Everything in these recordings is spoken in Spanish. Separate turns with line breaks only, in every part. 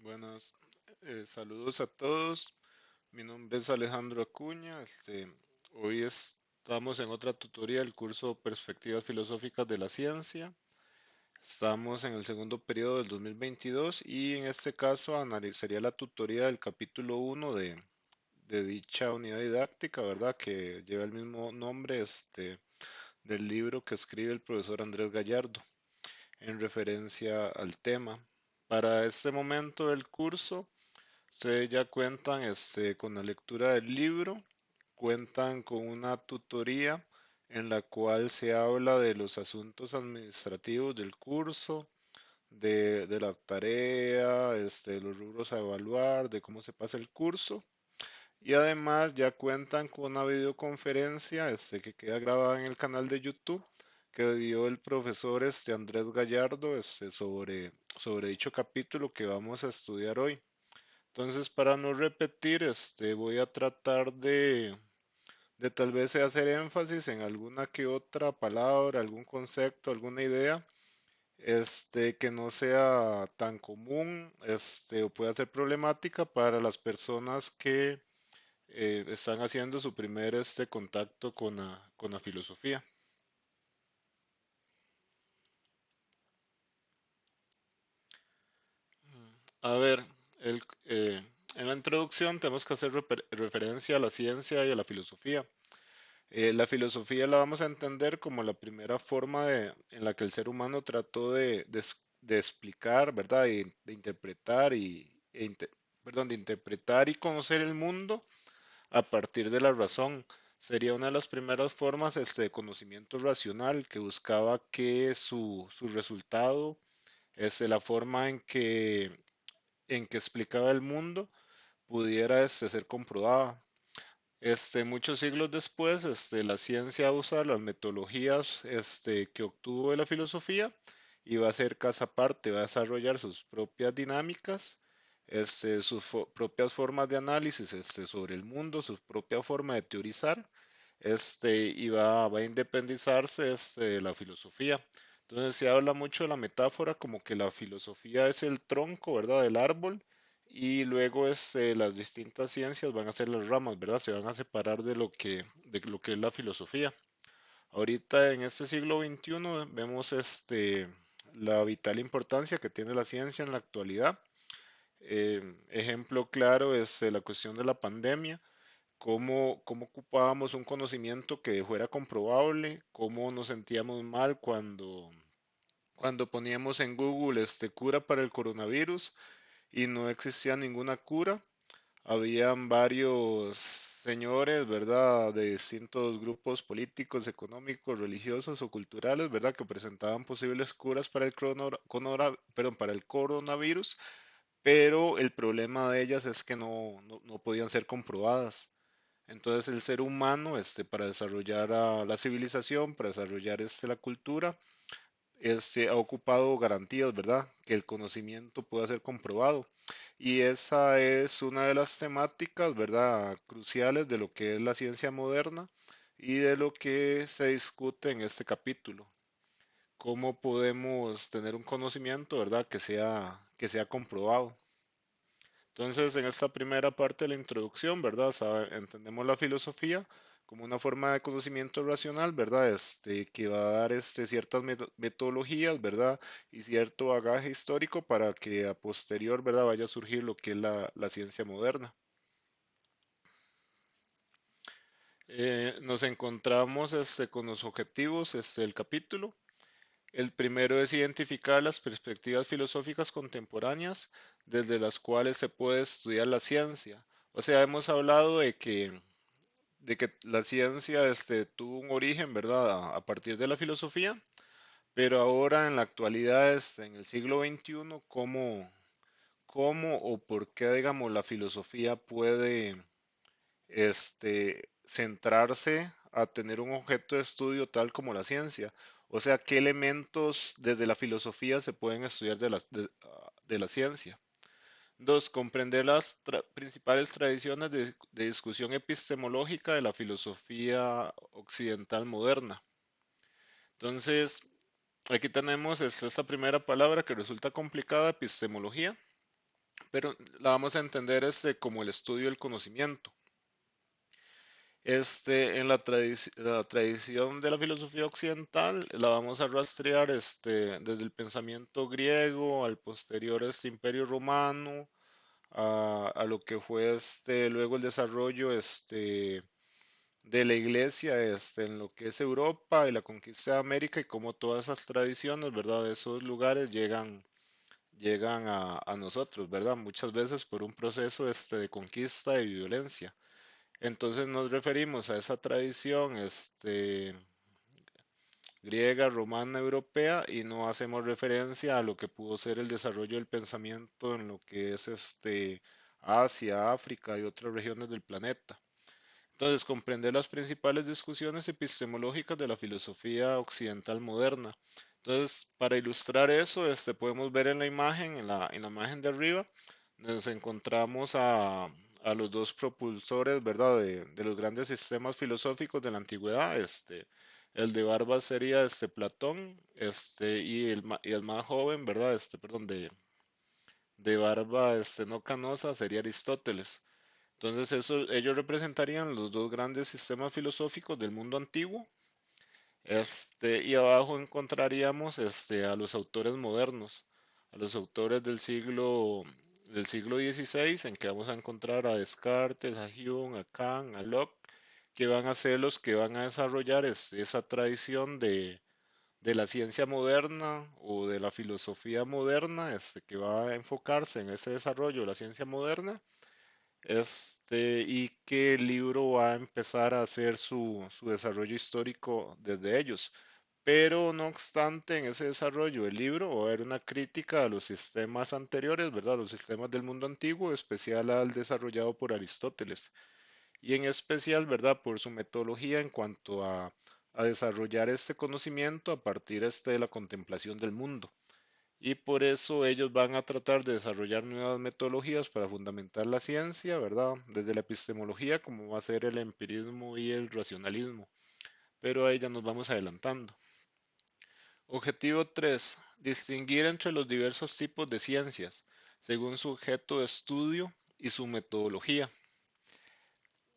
Buenas, saludos a todos. Mi nombre es Alejandro Acuña. Hoy estamos en otra tutoría del curso Perspectivas Filosóficas de la Ciencia. Estamos en el segundo periodo del 2022 y en este caso analizaría la tutoría del capítulo 1 de dicha unidad didáctica, ¿verdad? Que lleva el mismo nombre del libro que escribe el profesor Andrés Gallardo en referencia al tema. Para este momento del curso, ustedes ya cuentan con la lectura del libro, cuentan con una tutoría en la cual se habla de los asuntos administrativos del curso, de la tarea, de los rubros a evaluar, de cómo se pasa el curso. Y además ya cuentan con una videoconferencia que queda grabada en el canal de YouTube que dio el profesor Andrés Gallardo sobre dicho capítulo que vamos a estudiar hoy. Entonces, para no repetir, voy a tratar de tal vez hacer énfasis en alguna que otra palabra, algún concepto, alguna idea, que no sea tan común, o pueda ser problemática para las personas que están haciendo su primer contacto con la filosofía. A ver, el- eh, en la introducción tenemos que hacer referencia a la ciencia y a la filosofía. La filosofía la vamos a entender como la primera forma en la que el ser humano trató de explicar, ¿verdad? Y de interpretar perdón, de interpretar y conocer el mundo a partir de la razón. Sería una de las primeras formas de conocimiento racional que buscaba que su resultado, la forma en que explicaba el mundo, pudiera ser comprobada. Muchos siglos después, la ciencia usa las metodologías que obtuvo de la filosofía y va a hacer casa aparte, va a desarrollar sus propias dinámicas, sus propias formas de análisis sobre el mundo, su propia forma de teorizar, y va a independizarse de la filosofía. Entonces se habla mucho de la metáfora como que la filosofía es el tronco, ¿verdad?, del árbol y luego las distintas ciencias van a ser las ramas, ¿verdad? Se van a separar de lo que es la filosofía. Ahorita en este siglo XXI vemos la vital importancia que tiene la ciencia en la actualidad. Ejemplo claro es la cuestión de la pandemia, cómo ocupábamos un conocimiento que fuera comprobable, cómo nos sentíamos mal cuando poníamos en Google cura para el coronavirus y no existía ninguna cura. Habían varios señores, ¿verdad?, de distintos grupos políticos, económicos, religiosos o culturales, ¿verdad?, que presentaban posibles curas para perdón, para el coronavirus, pero el problema de ellas es que no podían ser comprobadas. Entonces el ser humano, para desarrollar la civilización, para desarrollar la cultura, ha ocupado garantías, ¿verdad? Que el conocimiento pueda ser comprobado. Y esa es una de las temáticas, ¿verdad?, cruciales de lo que es la ciencia moderna y de lo que se discute en este capítulo. ¿Cómo podemos tener un conocimiento, ¿verdad?, que sea comprobado? Entonces, en esta primera parte de la introducción, ¿verdad? Entendemos la filosofía como una forma de conocimiento racional, ¿verdad? Que va a dar ciertas metodologías, ¿verdad? Y cierto bagaje histórico para que a posterior, ¿verdad?, vaya a surgir lo que es la ciencia moderna. Nos encontramos con los objetivos del capítulo. El primero es identificar las perspectivas filosóficas contemporáneas desde las cuales se puede estudiar la ciencia. O sea, hemos hablado de que la ciencia tuvo un origen, ¿verdad?, a partir de la filosofía, pero ahora en la actualidad, en el siglo XXI, ¿cómo o por qué, digamos, la filosofía puede centrarse a tener un objeto de estudio tal como la ciencia? O sea, ¿qué elementos desde la filosofía se pueden estudiar de la ciencia? Dos, comprender las principales tradiciones de discusión epistemológica de la filosofía occidental moderna. Entonces, aquí tenemos esta primera palabra que resulta complicada, epistemología. pero la vamos a entender como el estudio del conocimiento. En la tradición de la filosofía occidental la vamos a rastrear desde el pensamiento griego al posterior imperio romano, a lo que fue luego el desarrollo de la iglesia en lo que es Europa y la conquista de América y cómo todas esas tradiciones, ¿verdad? De esos lugares llegan a nosotros, ¿verdad? Muchas veces por un proceso de conquista y violencia. Entonces nos referimos a esa tradición griega, romana, europea y no hacemos referencia a lo que pudo ser el desarrollo del pensamiento en lo que es Asia, África y otras regiones del planeta. Entonces, comprender las principales discusiones epistemológicas de la filosofía occidental moderna. Entonces, para ilustrar eso, podemos ver en la imagen, en la imagen de arriba, nos encontramos a los dos propulsores, ¿verdad? De los grandes sistemas filosóficos de la antigüedad. El de barba sería Platón, y el más joven, ¿verdad? Perdón, de barba no canosa sería Aristóteles. Entonces, ellos representarían los dos grandes sistemas filosóficos del mundo antiguo. Y abajo encontraríamos a los autores modernos, a los autores del siglo XVI, en que vamos a encontrar a Descartes, a Hume, a Kant, a Locke, que van a ser los que van a desarrollar esa tradición de la ciencia moderna o de la filosofía moderna, que va a enfocarse en ese desarrollo de la ciencia moderna, y que el libro va a empezar a hacer su desarrollo histórico desde ellos. Pero no obstante, en ese desarrollo del libro va a haber una crítica a los sistemas anteriores, ¿verdad? Los sistemas del mundo antiguo, especial al desarrollado por Aristóteles. Y en especial, ¿verdad? Por su metodología en cuanto a desarrollar este conocimiento a partir de la contemplación del mundo. Y por eso ellos van a tratar de desarrollar nuevas metodologías para fundamentar la ciencia, ¿verdad? Desde la epistemología, como va a ser el empirismo y el racionalismo. Pero ahí ya nos vamos adelantando. Objetivo 3. Distinguir entre los diversos tipos de ciencias, según su objeto de estudio y su metodología.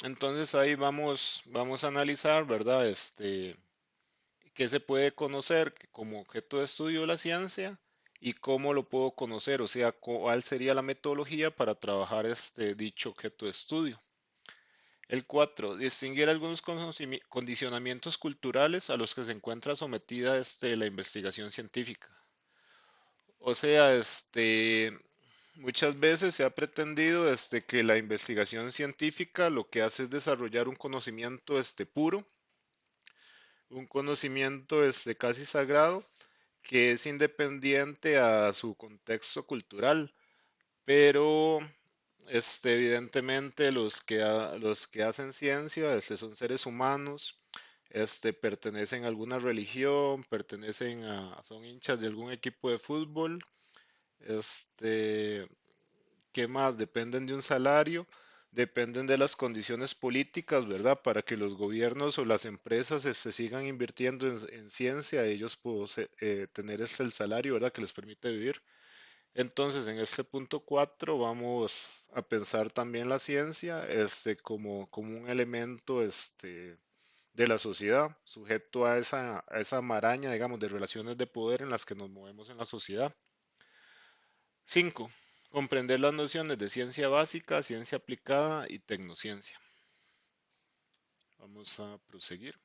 Entonces ahí vamos a analizar, ¿verdad? ¿Qué se puede conocer como objeto de estudio de la ciencia y cómo lo puedo conocer? O sea, cuál sería la metodología para trabajar dicho objeto de estudio. El 4. Distinguir algunos condicionamientos culturales a los que se encuentra sometida la investigación científica. O sea, muchas veces se ha pretendido que la investigación científica lo que hace es desarrollar un conocimiento puro, un conocimiento casi sagrado, que es independiente a su contexto cultural, pero evidentemente los que hacen ciencia son seres humanos, pertenecen a alguna religión, son hinchas de algún equipo de fútbol, este, ¿qué más? Dependen de un salario, dependen de las condiciones políticas, ¿verdad? Para que los gobiernos o las empresas sigan invirtiendo en ciencia, ellos pueden tener el salario, ¿verdad? Que les permite vivir. Entonces, en este punto 4 vamos a pensar también la ciencia como un elemento de la sociedad, sujeto a esa maraña, digamos, de relaciones de poder en las que nos movemos en la sociedad. 5. Comprender las nociones de ciencia básica, ciencia aplicada y tecnociencia. Vamos a proseguir.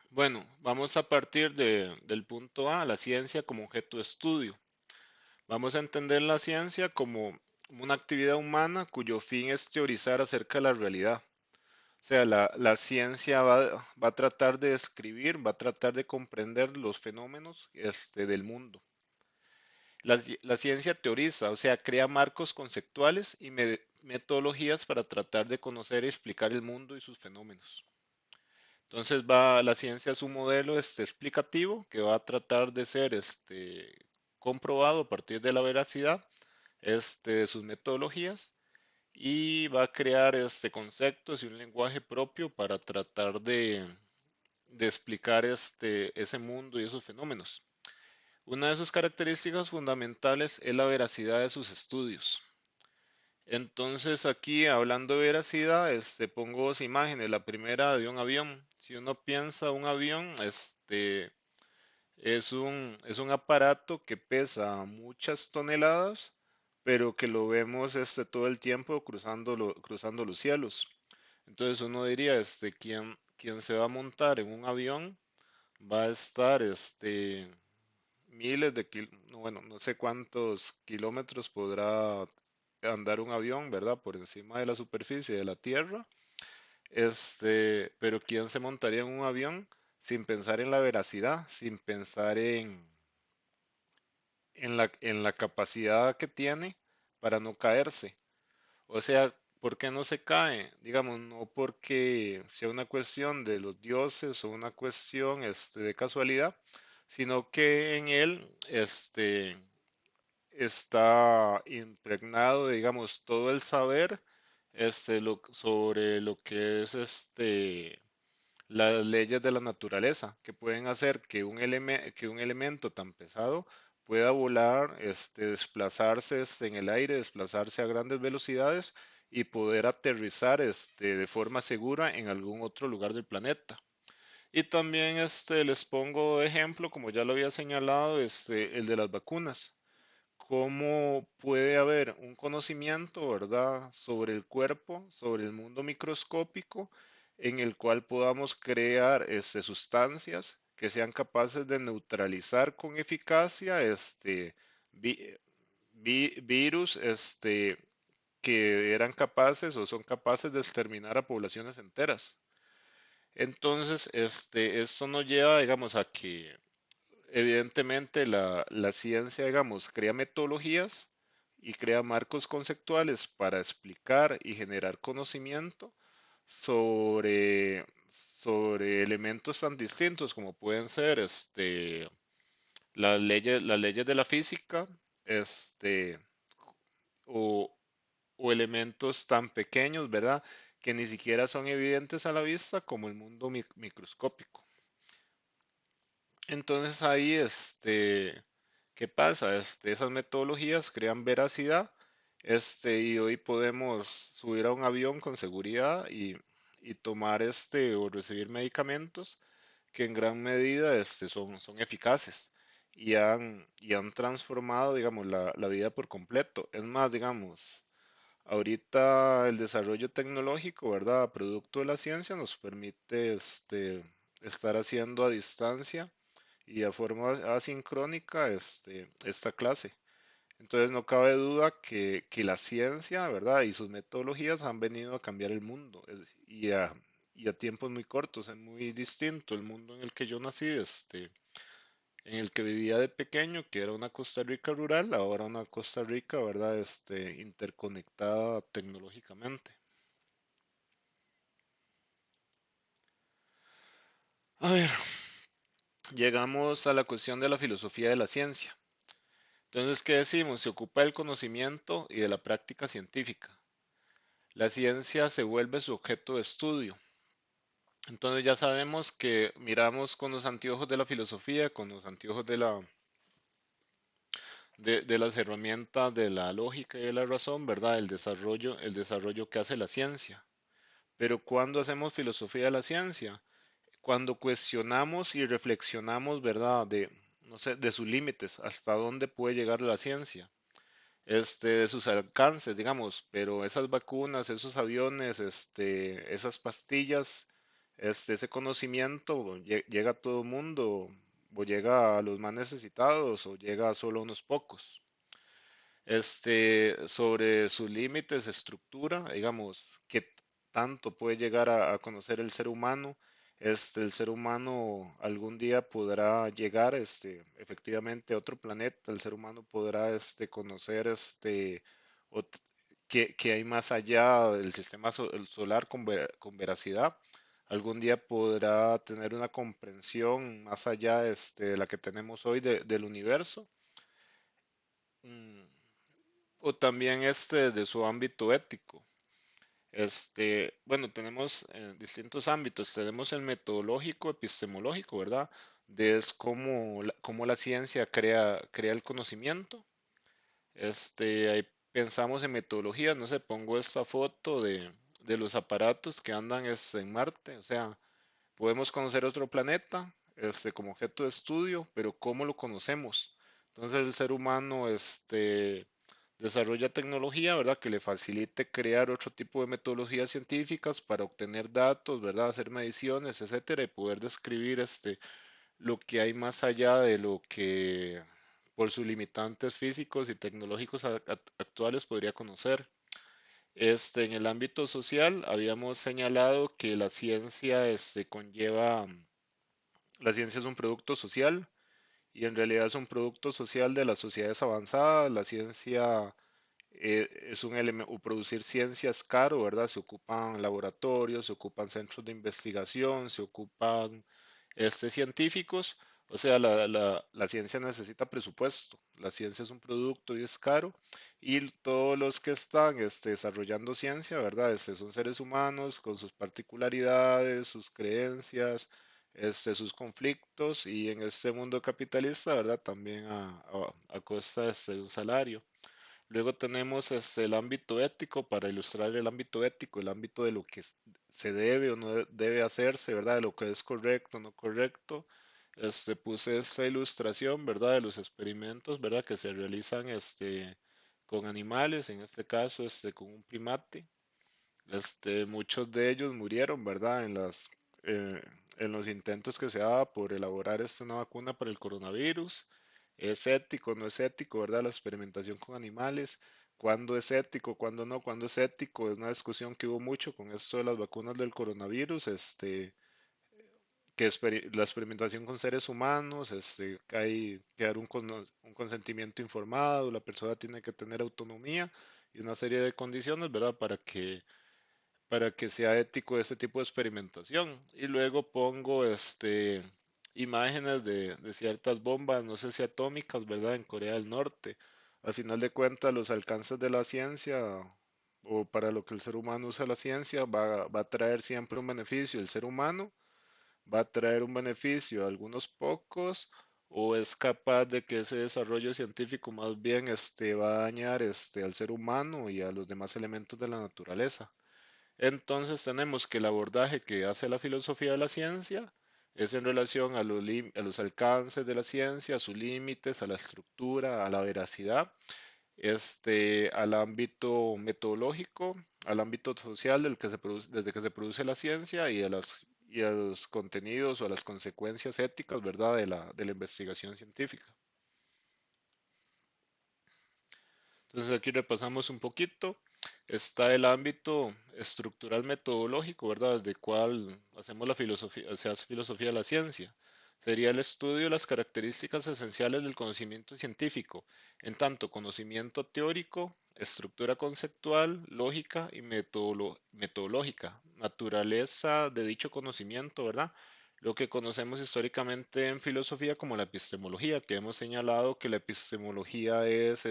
Bueno, vamos a partir del punto A, la ciencia como objeto de estudio. Vamos a entender la ciencia como una actividad humana cuyo fin es teorizar acerca de la realidad. O sea, la ciencia va a tratar de describir, va a tratar de comprender los fenómenos del mundo. La ciencia teoriza, o sea, crea marcos conceptuales y metodologías para tratar de conocer y explicar el mundo y sus fenómenos. Entonces la ciencia es un modelo explicativo que va a tratar de ser comprobado a partir de la veracidad de sus metodologías y va a crear conceptos y un lenguaje propio para tratar de explicar ese mundo y esos fenómenos. Una de sus características fundamentales es la veracidad de sus estudios. Entonces aquí hablando de veracidad, pongo dos imágenes. La primera de un avión. Si uno piensa un avión, es un aparato que pesa muchas toneladas, pero que lo vemos todo el tiempo cruzando los cielos. Entonces uno diría, quien se va a montar en un avión va a estar miles de no, bueno, no sé cuántos kilómetros podrá andar un avión, ¿verdad? Por encima de la superficie de la Tierra. Pero ¿quién se montaría en un avión sin pensar en la veracidad, sin pensar en la capacidad que tiene para no caerse? O sea, ¿por qué no se cae? Digamos, no porque sea una cuestión de los dioses o una cuestión de casualidad, sino que en él está impregnado, digamos, todo el saber sobre lo que es las leyes de la naturaleza, que pueden hacer que un elemento tan pesado pueda volar, desplazarse en el aire, desplazarse a grandes velocidades y poder aterrizar de forma segura en algún otro lugar del planeta. Y también les pongo de ejemplo, como ya lo había señalado, el de las vacunas. ¿Cómo puede haber un conocimiento, verdad, sobre el cuerpo, sobre el mundo microscópico, en el cual podamos crear sustancias que sean capaces de neutralizar con eficacia vi- virus que eran capaces o son capaces de exterminar a poblaciones enteras? Entonces, esto nos lleva, digamos, a que evidentemente la ciencia, digamos, crea metodologías y crea marcos conceptuales para explicar y generar conocimiento sobre elementos tan distintos como pueden ser las leyes de la física, este, o, o elementos tan pequeños, ¿verdad? Que ni siquiera son evidentes a la vista como el mundo microscópico. Entonces ahí, ¿qué pasa? Esas metodologías crean veracidad, y hoy podemos subir a un avión con seguridad y tomar o recibir medicamentos que en gran medida son eficaces y han transformado, digamos, la vida por completo. Es más, digamos, ahorita el desarrollo tecnológico, ¿verdad? Producto de la ciencia nos permite estar haciendo a distancia y de forma asincrónica esta clase. Entonces no cabe duda que la ciencia, ¿verdad? Y sus metodologías han venido a cambiar el mundo y a tiempos muy cortos, es muy distinto el mundo en el que yo nací, en el que vivía de pequeño, que era una Costa Rica rural, ahora una Costa Rica, ¿verdad? Interconectada tecnológicamente. A ver, llegamos a la cuestión de la filosofía de la ciencia. Entonces, ¿qué decimos? Se ocupa del conocimiento y de la práctica científica. La ciencia se vuelve su objeto de estudio. Entonces ya sabemos que miramos con los anteojos de la filosofía, con los anteojos de las herramientas de la lógica y de la razón, ¿verdad? El desarrollo que hace la ciencia. Pero ¿cuándo hacemos filosofía de la ciencia? Cuando cuestionamos y reflexionamos, ¿verdad? No sé, de sus límites, hasta dónde puede llegar la ciencia. De sus alcances, digamos, pero esas vacunas, esos aviones, esas pastillas, ese conocimiento llega a todo el mundo, o llega a los más necesitados, o llega a solo unos pocos. Sobre sus límites, estructura, digamos, qué tanto puede llegar a conocer el ser humano. El ser humano algún día podrá llegar, efectivamente a otro planeta. El ser humano podrá, conocer, ot- qué hay más allá del sistema el solar con veracidad. Algún día podrá tener una comprensión más allá, de la que tenemos hoy del universo. Mm, o también de su ámbito ético. Bueno, tenemos distintos ámbitos. Tenemos el metodológico, epistemológico, ¿verdad? de es cómo la ciencia crea el conocimiento. Ahí pensamos en metodologías, no sé, pongo esta foto de los aparatos que andan en Marte, o sea, podemos conocer otro planeta, como objeto de estudio, pero ¿cómo lo conocemos? Entonces el ser humano, desarrolla tecnología, ¿verdad? Que le facilite crear otro tipo de metodologías científicas para obtener datos, ¿verdad? Hacer mediciones, etcétera, y poder describir, lo que hay más allá de lo que por sus limitantes físicos y tecnológicos actuales podría conocer. En el ámbito social, habíamos señalado que la ciencia es un producto social y en realidad es un producto social de las sociedades avanzadas. La ciencia es un elemento, producir ciencia es caro, ¿verdad? Se ocupan laboratorios, se ocupan centros de investigación, se ocupan científicos. O sea, la ciencia necesita presupuesto. La ciencia es un producto y es caro. Y todos los que están desarrollando ciencia, ¿verdad? Son seres humanos con sus particularidades, sus creencias, sus conflictos y en este mundo capitalista, ¿verdad? También a costa de un salario. Luego tenemos el ámbito ético, para ilustrar el ámbito ético, el ámbito de lo que se debe o no debe hacerse, ¿verdad? De lo que es correcto o no correcto. Puse esta ilustración, ¿verdad? De los experimentos, ¿verdad? Que se realizan con animales, en este caso con un primate. Muchos de ellos murieron, ¿verdad? Eh, en los intentos que se daba por elaborar una vacuna para el coronavirus. ¿Es ético, no es ético, verdad? La experimentación con animales. ¿Cuándo es ético, cuándo no? ¿Cuándo es ético? Es una discusión que hubo mucho con esto de las vacunas del coronavirus. La experimentación con seres humanos, que hay que dar un consentimiento informado, la persona tiene que tener autonomía y una serie de condiciones, ¿verdad? Para que sea ético este tipo de experimentación. Y luego pongo imágenes de ciertas bombas, no sé si atómicas, ¿verdad? En Corea del Norte. Al final de cuentas, los alcances de la ciencia o para lo que el ser humano usa la ciencia va a traer siempre un beneficio. El ser humano va a traer un beneficio a algunos pocos o es capaz de que ese desarrollo científico más bien va a dañar al ser humano y a los demás elementos de la naturaleza. Entonces tenemos que el abordaje que hace la filosofía de la ciencia es en relación a los alcances de la ciencia, a sus límites, a la estructura, a la veracidad, al ámbito metodológico, al ámbito social desde que se produce la ciencia y a los contenidos o a las consecuencias éticas, ¿verdad? De la investigación científica. Entonces aquí repasamos un poquito. Está el ámbito estructural metodológico, ¿verdad? Desde cual hacemos la filosofía, se hace filosofía de la ciencia. Sería el estudio de las características esenciales del conocimiento científico, en tanto conocimiento teórico, estructura conceptual, lógica y metodológica, naturaleza de dicho conocimiento, ¿verdad? Lo que conocemos históricamente en filosofía como la epistemología, que hemos señalado que la epistemología es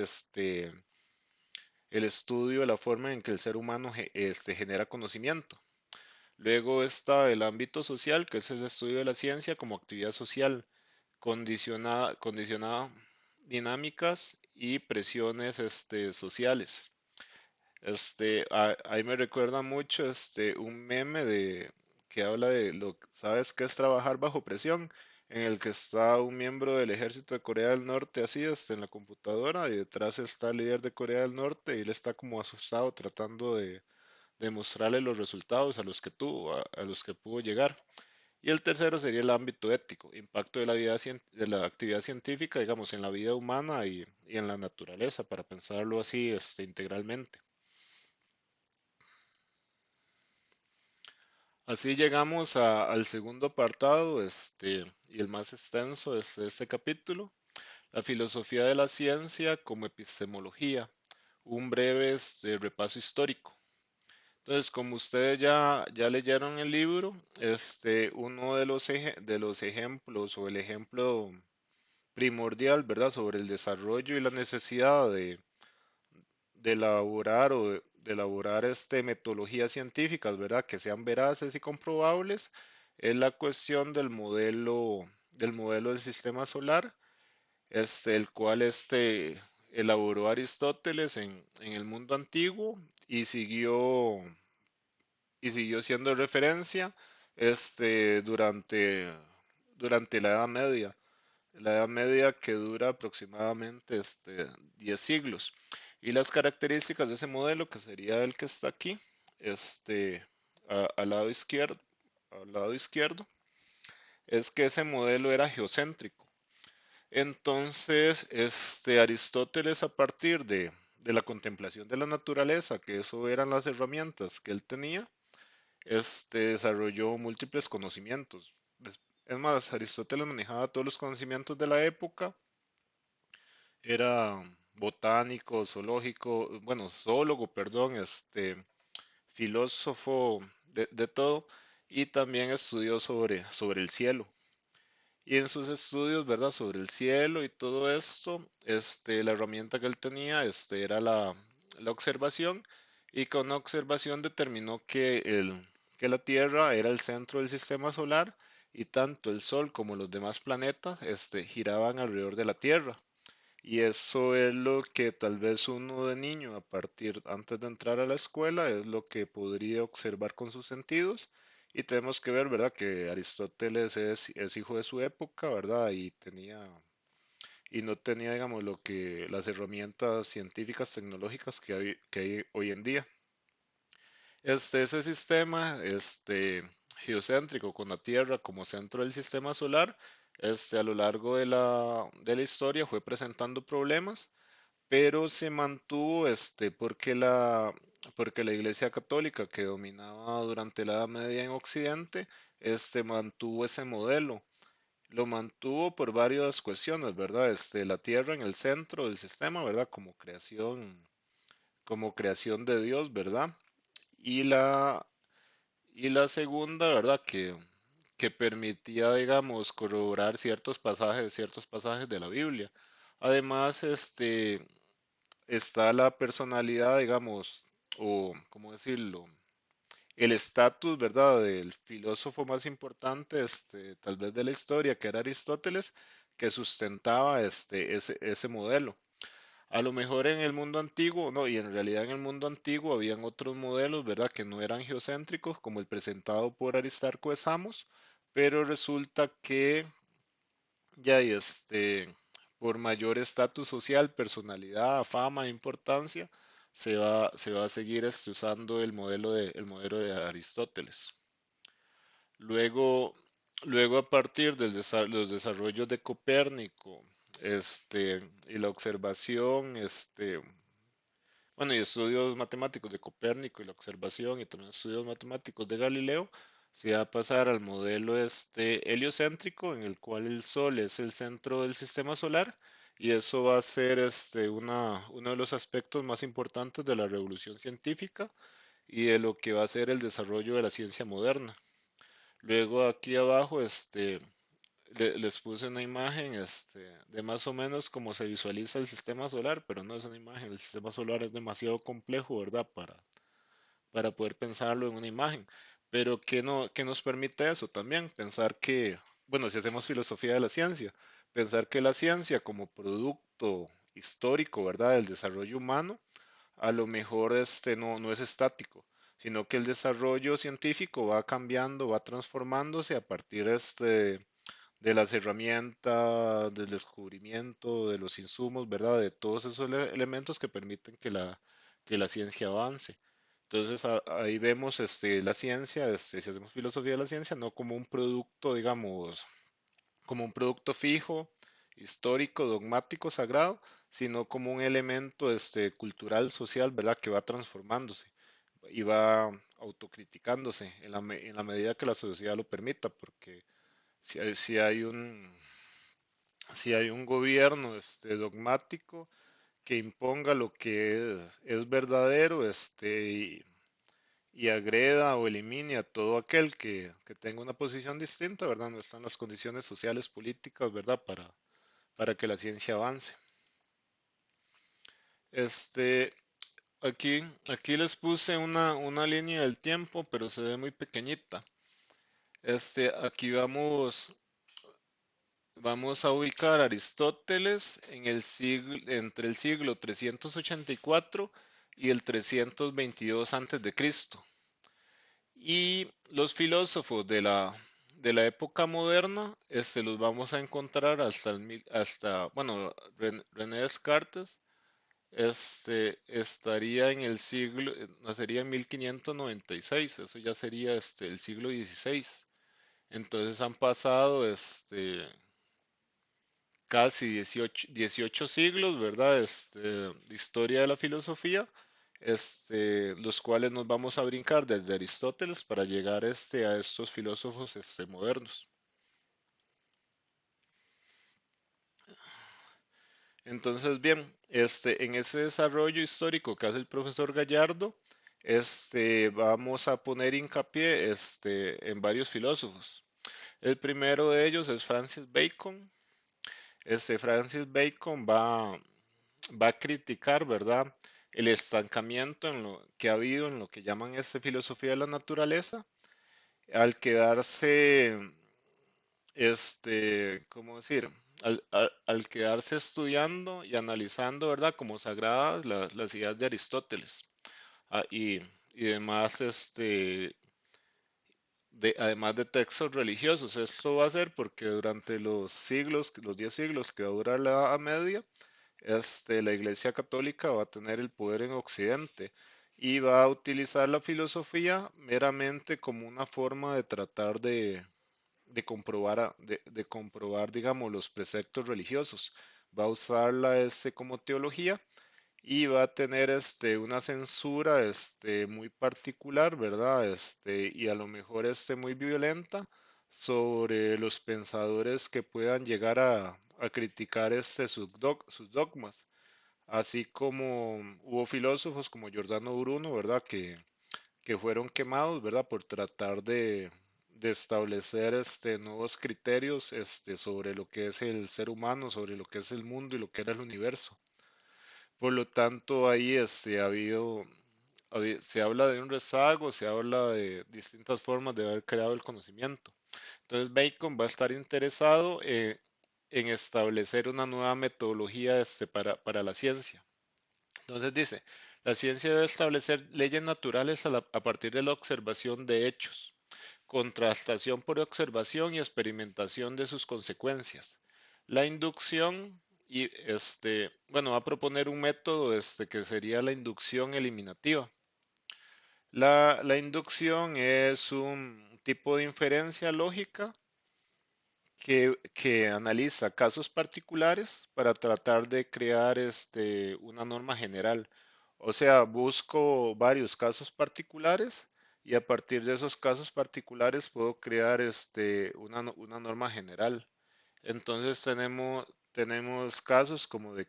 el estudio de la forma en que el ser humano genera conocimiento. Luego está el ámbito social, que es el estudio de la ciencia como actividad social, condicionada dinámicas y presiones sociales. Ahí me recuerda mucho un meme que habla de ¿sabes qué es trabajar bajo presión? En el que está un miembro del ejército de Corea del Norte así, en la computadora y detrás está el líder de Corea del Norte y él está como asustado tratando de mostrarle los resultados a los que tuvo, a los que pudo llegar. Y el tercero sería el ámbito ético, impacto de de la actividad científica, digamos, en la vida humana y en la naturaleza, para pensarlo así, integralmente. Así llegamos al segundo apartado, y el más extenso de este capítulo, la filosofía de la ciencia como epistemología, un breve repaso histórico. Entonces, como ustedes ya leyeron el libro, uno de los ejemplos o el ejemplo primordial, ¿verdad?, sobre el desarrollo y la necesidad de elaborar de elaborar metodologías científicas, ¿verdad? Que sean veraces y comprobables, es la cuestión del modelo, del modelo del sistema solar, el cual elaboró Aristóteles en el mundo antiguo y siguió siendo referencia durante la Edad Media que dura aproximadamente 10 siglos. Y las características de ese modelo, que sería el que está aquí, este, al lado izquierdo, es que ese modelo era geocéntrico. Entonces, Aristóteles, a partir de la contemplación de la naturaleza, que eso eran las herramientas que él tenía, desarrolló múltiples conocimientos. Es más, Aristóteles manejaba todos los conocimientos de la época, era botánico, zoológico, bueno, zoólogo, perdón, filósofo de todo, y también estudió sobre el cielo. Y en sus estudios, ¿verdad? Sobre el cielo y todo esto, la herramienta que él tenía, era la observación, y con la observación determinó que la Tierra era el centro del sistema solar y tanto el Sol como los demás planetas, giraban alrededor de la Tierra. Y eso es lo que tal vez uno de niño, antes de entrar a la escuela, es lo que podría observar con sus sentidos. Y tenemos que ver, ¿verdad?, que Aristóteles es hijo de su época, ¿verdad? Y no tenía, digamos, las herramientas científicas, tecnológicas que hay hoy en día. Ese sistema, geocéntrico, con la Tierra como centro del sistema solar, a lo largo de la historia fue presentando problemas, pero se mantuvo porque la Iglesia Católica, que dominaba durante la Edad Media en Occidente, mantuvo ese modelo. Lo mantuvo por varias cuestiones, ¿verdad? La Tierra en el centro del sistema, ¿verdad? Como creación de Dios, ¿verdad? Y la segunda, ¿verdad? Que permitía, digamos, corroborar ciertos pasajes de la Biblia. Además, está la personalidad, digamos, o, ¿cómo decirlo? El estatus, ¿verdad? Del filósofo más importante, tal vez de la historia, que era Aristóteles, que sustentaba ese modelo. A lo mejor en el mundo antiguo, no, y en realidad en el mundo antiguo habían otros modelos, ¿verdad? Que no eran geocéntricos, como el presentado por Aristarco de Samos, pero resulta que ya, por mayor estatus social, personalidad, fama, importancia, se va a seguir usando el modelo de Aristóteles. Luego, luego a partir los desarrollos de Copérnico, y la observación, bueno, y estudios matemáticos de Copérnico y la observación, y también estudios matemáticos de Galileo, se va a pasar al modelo heliocéntrico, en el cual el Sol es el centro del sistema solar, y eso va a ser uno de los aspectos más importantes de la revolución científica y de lo que va a ser el desarrollo de la ciencia moderna. Luego aquí abajo, les puse una imagen, de más o menos cómo se visualiza el sistema solar, pero no es una imagen. El sistema solar es demasiado complejo, ¿verdad? Para poder pensarlo en una imagen. Pero ¿qué nos permite eso también? Pensar que, bueno, si hacemos filosofía de la ciencia, pensar que la ciencia como producto histórico, ¿verdad? Del desarrollo humano, a lo mejor no es estático, sino que el desarrollo científico va cambiando, va transformándose a partir de las herramientas, del descubrimiento, de los insumos, ¿verdad? De todos esos elementos que permiten que la ciencia avance. Entonces ahí vemos la ciencia, si hacemos filosofía de la ciencia, no como un producto, digamos, como un producto fijo, histórico, dogmático, sagrado, sino como un elemento cultural, social, ¿verdad? Que va transformándose y va autocriticándose en la medida que la sociedad lo permita, porque si hay un gobierno dogmático que imponga lo que es verdadero, y agreda o elimine a todo aquel que tenga una posición distinta, ¿verdad? No están las condiciones sociales, políticas, ¿verdad? Para que la ciencia avance. Este, aquí les puse una línea del tiempo, pero se ve muy pequeñita. Aquí vamos, vamos a ubicar a Aristóteles entre el siglo 384 y el 322 antes de Cristo. Y los filósofos de la época moderna, los vamos a encontrar bueno, René Descartes, estaría en el siglo, nacería en 1596, eso ya sería el siglo XVI. Entonces han pasado casi 18 siglos, ¿verdad? De historia de la filosofía, los cuales nos vamos a brincar desde Aristóteles para llegar a estos filósofos modernos. Entonces, bien, en ese desarrollo histórico que hace el profesor Gallardo, vamos a poner hincapié en varios filósofos. El primero de ellos es Francis Bacon. Francis Bacon va a criticar, ¿verdad? El estancamiento en lo que ha habido en lo que llaman filosofía de la naturaleza, al quedarse, ¿cómo decir? Al quedarse estudiando y analizando, ¿verdad? Como sagradas las ideas de Aristóteles. Ah, y demás, además de textos religiosos. Esto va a ser porque durante los 10 siglos que va a durar la Edad Media, la Iglesia Católica va a tener el poder en Occidente y va a utilizar la filosofía meramente como una forma de tratar de comprobar, digamos, los preceptos religiosos. Va a usarla como teología y va a tener una censura muy particular, ¿verdad? Y a lo mejor muy violenta sobre los pensadores que puedan llegar a criticar sus dogmas, así como hubo filósofos como Giordano Bruno, ¿verdad? Que fueron quemados, ¿verdad? Por tratar de establecer nuevos criterios sobre lo que es el ser humano, sobre lo que es el mundo y lo que era el universo. Por lo tanto, ahí se habla de un rezago, se habla de distintas formas de haber creado el conocimiento. Entonces, Bacon va a estar interesado en establecer una nueva metodología para la ciencia. Entonces dice, la ciencia debe establecer leyes naturales a partir de la observación de hechos, contrastación por observación y experimentación de sus consecuencias. La inducción y bueno, va a proponer un método que sería la inducción eliminativa. La inducción es un tipo de inferencia lógica que analiza casos particulares para tratar de crear una norma general. O sea, busco varios casos particulares y a partir de esos casos particulares puedo crear una norma general. Entonces tenemos casos como de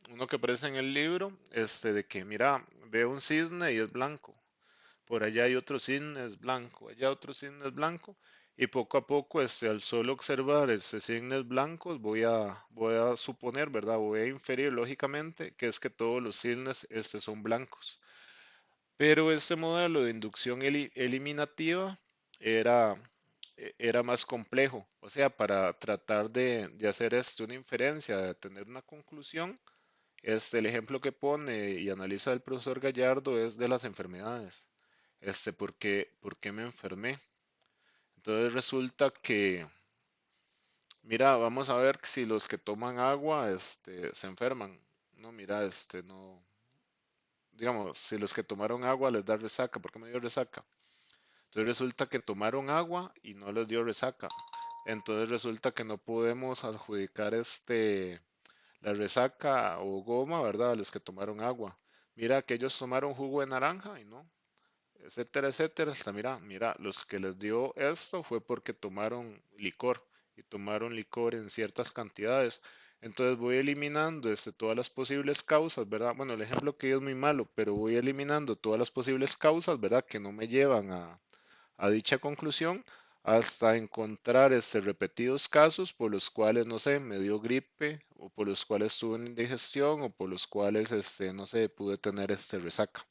uno que aparece en el libro, de que mira, veo un cisne y es blanco. Por allá hay otro cisne es blanco, allá otro cisne es blanco. Y poco a poco, al solo observar cisnes blancos, voy a suponer, ¿verdad? Voy a inferir lógicamente que es que todos los cisnes son blancos. Pero este modelo de inducción eliminativa era, era más complejo. O sea, para tratar de hacer una inferencia, de tener una conclusión, el ejemplo que pone y analiza el profesor Gallardo es de las enfermedades. ¿Por qué me enfermé? Entonces resulta que, mira, vamos a ver si los que toman agua, se enferman. No, mira, no, digamos, si los que tomaron agua les da resaca, ¿por qué me dio resaca? Entonces resulta que tomaron agua y no les dio resaca. Entonces resulta que no podemos adjudicar la resaca o goma, ¿verdad? A los que tomaron agua. Mira que ellos tomaron jugo de naranja y no, etcétera, etcétera. Hasta mira, los que les dio esto fue porque tomaron licor y tomaron licor en ciertas cantidades. Entonces voy eliminando todas las posibles causas, ¿verdad? Bueno, el ejemplo que dio es muy malo, pero voy eliminando todas las posibles causas, ¿verdad? Que no me llevan a dicha conclusión hasta encontrar repetidos casos por los cuales, no sé, me dio gripe o por los cuales tuve una indigestión o por los cuales, no sé, pude tener resaca.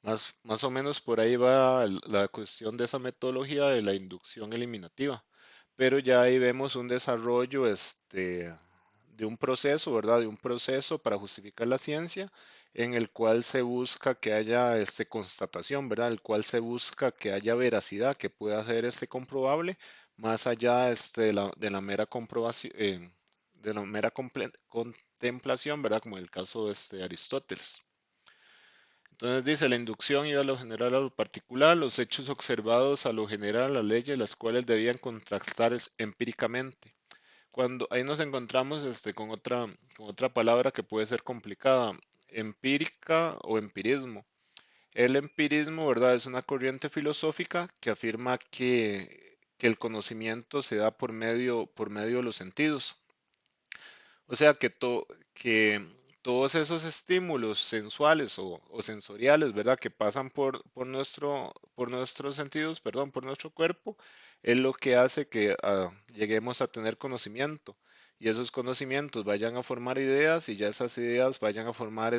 Más o menos por ahí va la cuestión de esa metodología de la inducción eliminativa. pero ya ahí vemos un desarrollo de un proceso, ¿verdad? De un proceso para justificar la ciencia en el cual se busca que haya constatación, ¿verdad? El cual se busca que haya veracidad, que pueda ser comprobable, más allá de la mera comprobación, de la mera contemplación, ¿verdad? Como en el caso de Aristóteles. Entonces dice la inducción iba a lo general a lo particular, los hechos observados a lo general, las leyes, las cuales debían contrastar empíricamente. Cuando ahí nos encontramos con otra palabra que puede ser complicada, empírica o empirismo. El empirismo, ¿verdad? Es una corriente filosófica que afirma que el conocimiento se da por medio de los sentidos. O sea que todos esos estímulos sensuales o sensoriales, ¿verdad? Que pasan por nuestros sentidos, perdón, por nuestro cuerpo, es lo que hace que lleguemos a tener conocimiento. Y esos conocimientos vayan a formar ideas y ya esas ideas vayan a formar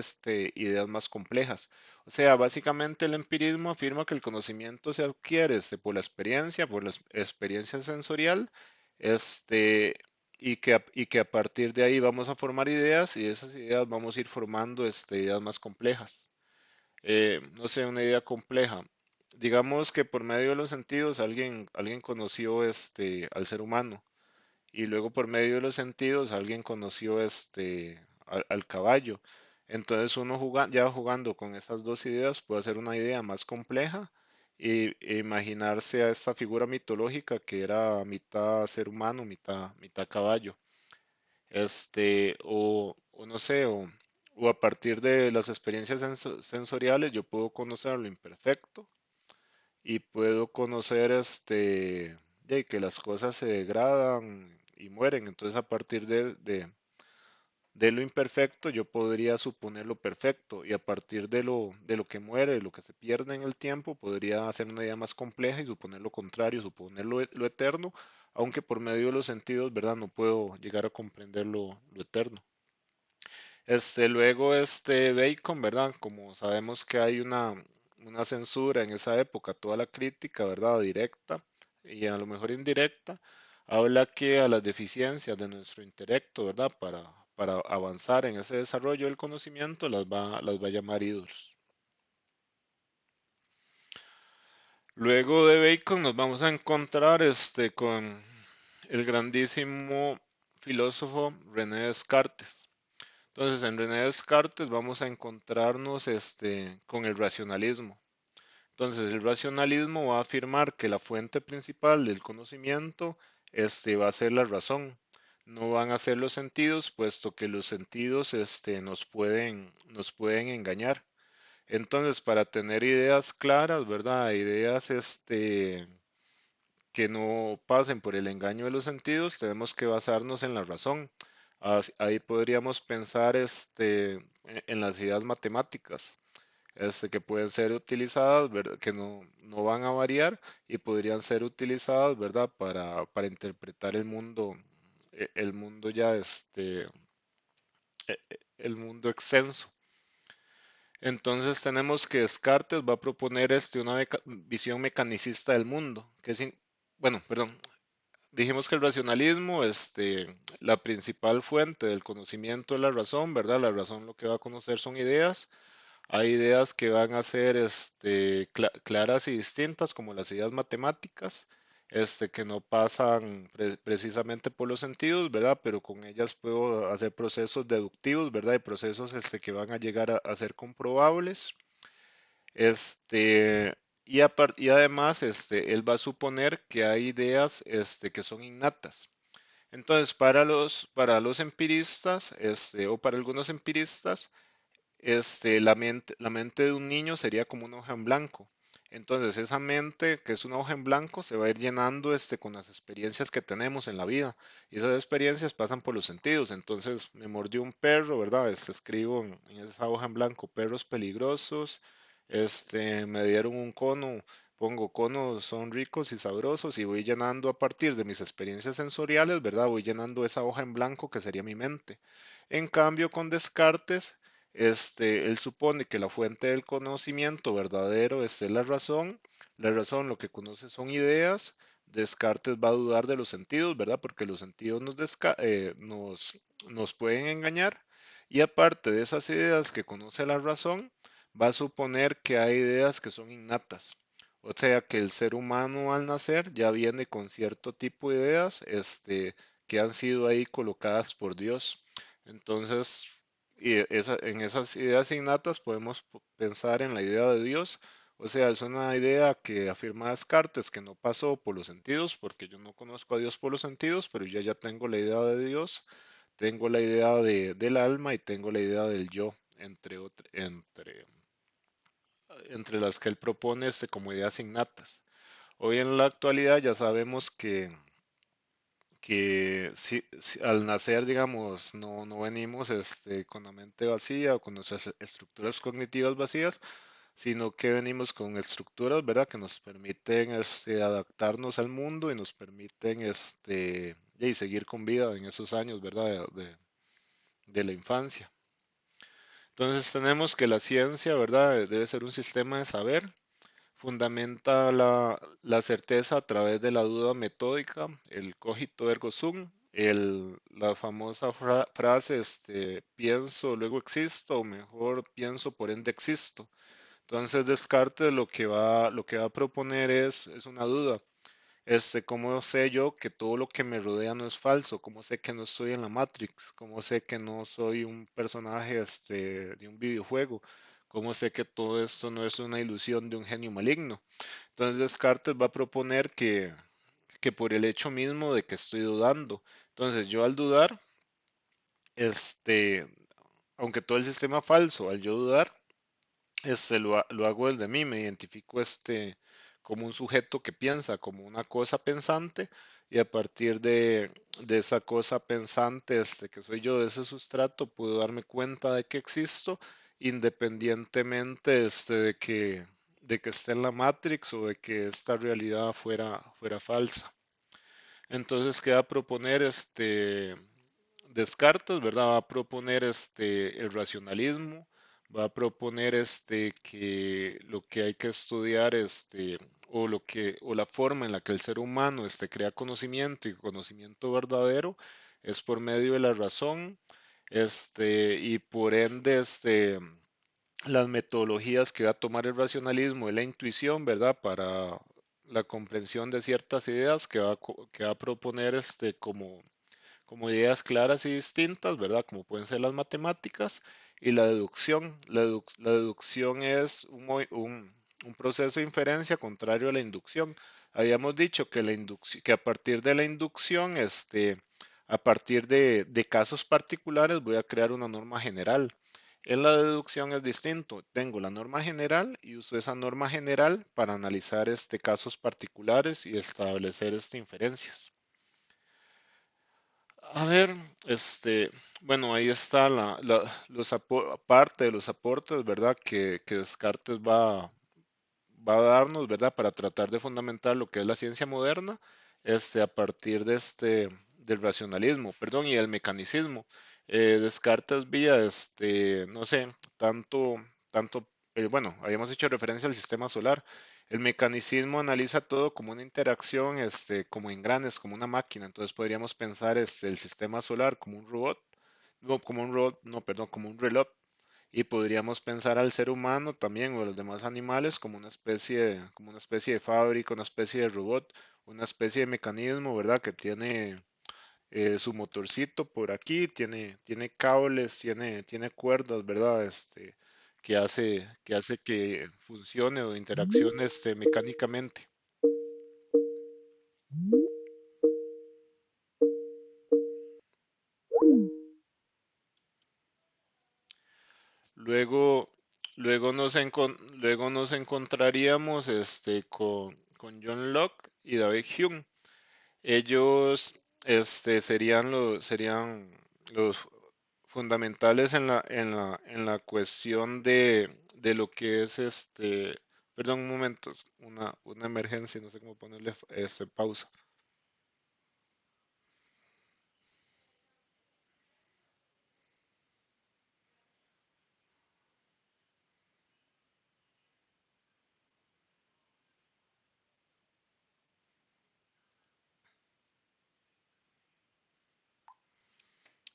ideas más complejas. O sea, básicamente el empirismo afirma que el conocimiento se adquiere por la experiencia sensorial, este, y que a partir de ahí vamos a formar ideas y esas ideas vamos a ir formando ideas más complejas. No sé, una idea compleja. Digamos que por medio de los sentidos alguien conoció al ser humano y luego por medio de los sentidos alguien conoció al caballo. Entonces uno ya jugando con esas dos ideas puede hacer una idea más compleja e imaginarse a esa figura mitológica que era mitad ser humano, mitad caballo. O no sé, o a partir de las experiencias sensoriales yo puedo conocer lo imperfecto y puedo conocer de que las cosas se degradan y mueren. Entonces, a partir de lo imperfecto, yo podría suponer lo perfecto. Y a partir de lo que muere, de lo que se pierde en el tiempo, podría hacer una idea más compleja y suponer lo contrario, suponer lo eterno, aunque por medio de los sentidos, ¿verdad? No puedo llegar a comprender lo eterno. Luego Bacon, ¿verdad? Como sabemos que hay una censura en esa época, toda la crítica, ¿verdad? Directa y a lo mejor indirecta, habla que a las deficiencias de nuestro intelecto, ¿verdad? Para avanzar en ese desarrollo del conocimiento, las va a llamar ídolos. Luego de Bacon nos vamos a encontrar con el grandísimo filósofo René Descartes. Entonces, en René Descartes vamos a encontrarnos con el racionalismo. Entonces, el racionalismo va a afirmar que la fuente principal del conocimiento va a ser la razón. No van a ser los sentidos, puesto que los sentidos nos pueden engañar. Entonces, para tener ideas claras, ¿verdad? Ideas que no pasen por el engaño de los sentidos, tenemos que basarnos en la razón. Ahí podríamos pensar en las ideas matemáticas, que pueden ser utilizadas, que no van a variar y podrían ser utilizadas, ¿verdad? Para interpretar el mundo ya, el mundo extenso. Entonces tenemos que Descartes va a proponer una visión mecanicista del mundo, bueno, perdón, dijimos que el racionalismo, la principal fuente del conocimiento es la razón, ¿verdad? La razón lo que va a conocer son ideas. Hay ideas que van a ser claras y distintas, como las ideas matemáticas, que no pasan precisamente por los sentidos, ¿verdad? Pero con ellas puedo hacer procesos deductivos, ¿verdad? Y procesos que van a llegar a ser comprobables. Este, y además, él va a suponer que hay ideas que son innatas. Entonces, para los empiristas, o para algunos empiristas, la mente de un niño sería como una hoja en blanco. Entonces, esa mente, que es una hoja en blanco, se va a ir llenando con las experiencias que tenemos en la vida. Y esas experiencias pasan por los sentidos. Entonces, me mordió un perro, ¿verdad? Escribo en esa hoja en blanco, perros peligrosos. Me dieron un cono, pongo conos son ricos y sabrosos y voy llenando a partir de mis experiencias sensoriales, ¿verdad? Voy llenando esa hoja en blanco que sería mi mente. En cambio, con Descartes, él supone que la fuente del conocimiento verdadero es la razón. La razón lo que conoce son ideas Descartes va a dudar de los sentidos, ¿verdad? Porque los sentidos nos pueden engañar. Y aparte de esas ideas que conoce la razón, va a suponer que hay ideas que son innatas. O sea, que el ser humano al nacer ya viene con cierto tipo de ideas, que han sido ahí colocadas por Dios. Entonces, en esas ideas innatas podemos pensar en la idea de Dios. O sea, es una idea que afirma Descartes que no pasó por los sentidos, porque yo no conozco a Dios por los sentidos, pero ya tengo la idea de Dios, tengo la idea del alma y tengo la idea del yo, entre las que él propone como ideas innatas. Hoy en la actualidad ya sabemos que si al nacer, digamos, no venimos con la mente vacía o con nuestras estructuras cognitivas vacías, sino que venimos con estructuras, ¿verdad? Que nos permiten adaptarnos al mundo y nos permiten y seguir con vida en esos años, ¿verdad? De la infancia. Entonces tenemos que la ciencia, ¿verdad? Debe ser un sistema de saber, fundamenta la certeza a través de la duda metódica, el cogito ergo sum, la famosa frase, pienso, luego existo, o mejor, pienso, por ende existo. Entonces Descartes lo que va a proponer es una duda. ¿Cómo sé yo que todo lo que me rodea no es falso? ¿Cómo sé que no estoy en la Matrix? ¿Cómo sé que no soy un personaje de un videojuego? ¿Cómo sé que todo esto no es una ilusión de un genio maligno? Entonces Descartes va a proponer que por el hecho mismo de que estoy dudando. Entonces yo al dudar, este, aunque todo el sistema es falso, al yo dudar, lo hago desde mí, me identifico como un sujeto que piensa, como una cosa pensante, y a partir de esa cosa pensante, que soy yo, de ese sustrato, puedo darme cuenta de que existo, independientemente de que esté en la Matrix o de que esta realidad fuera falsa. Entonces queda proponer Descartes, ¿verdad? Va a proponer el racionalismo, va a proponer que lo que hay que estudiar o la forma en la que el ser humano crea conocimiento y conocimiento verdadero es por medio de la razón, y por ende las metodologías que va a tomar el racionalismo y la intuición, ¿verdad? Para la comprensión de ciertas ideas que va a proponer como ideas claras y distintas, ¿verdad? Como pueden ser las matemáticas y la deducción. La deducción es un proceso de inferencia contrario a la inducción. Habíamos dicho que a partir de la inducción, a partir de casos particulares, voy a crear una norma general. En la deducción es distinto. Tengo la norma general y uso esa norma general para analizar casos particulares y establecer inferencias. A ver, bueno, ahí está parte de los aportes, ¿verdad? Que Descartes va a darnos, ¿verdad? Para tratar de fundamentar lo que es la ciencia moderna, a partir del racionalismo, perdón, y del mecanicismo. Descartes vía, no sé, tanto, bueno, habíamos hecho referencia al sistema solar. El mecanicismo analiza todo como una interacción, como engranes, como una máquina. Entonces podríamos pensar el sistema solar como un robot, no como un robot, no, perdón, como un reloj, y podríamos pensar al ser humano también o a los demás animales como una especie de fábrica, una especie de robot, una especie de mecanismo, ¿verdad? Que tiene su motorcito por aquí, tiene cables, tiene cuerdas, ¿verdad? Que hace que funcione o interaccione mecánicamente. Luego, luego nos encontraríamos con John Locke y David Hume. Ellos serían los fundamentales en la cuestión de lo que es perdón, un momento, es una emergencia, no sé cómo ponerle pausa.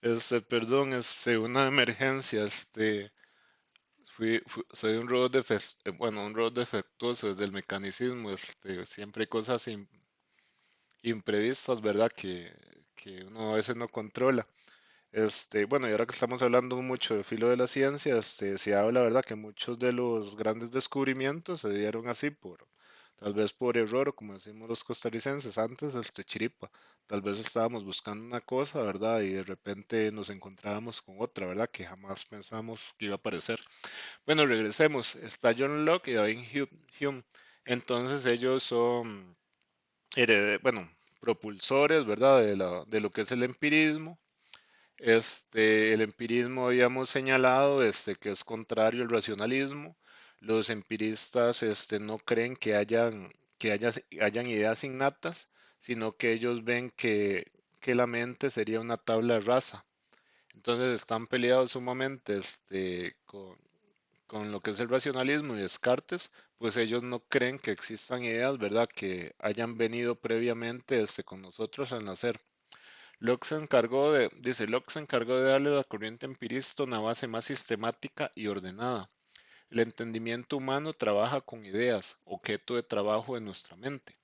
Perdón, una emergencia, soy un robot bueno, un robot defectuoso desde el mecanicismo, siempre hay cosas imprevistas, ¿verdad? Que uno a veces no controla. Bueno, y ahora que estamos hablando mucho de filo de la ciencia, se habla, ¿verdad? Que muchos de los grandes descubrimientos se dieron así tal vez por error, o como decimos los costarricenses antes, chiripa. Tal vez estábamos buscando una cosa, ¿verdad? Y de repente nos encontrábamos con otra, ¿verdad? Que jamás pensamos que iba a aparecer. Bueno, regresemos. Está John Locke y David Hume. Entonces ellos son, bueno, propulsores, ¿verdad? De lo que es el empirismo. El empirismo habíamos señalado, que es contrario al racionalismo. Los empiristas, no creen hayan ideas innatas, sino que ellos ven que la mente sería una tabla rasa. Entonces están peleados sumamente, con lo que es el racionalismo y Descartes, pues ellos no creen que existan ideas, ¿verdad?, que hayan venido previamente, con nosotros al nacer. Locke se encargó de darle a la corriente empirista una base más sistemática y ordenada. El entendimiento humano trabaja con ideas, objeto de trabajo de nuestra mente.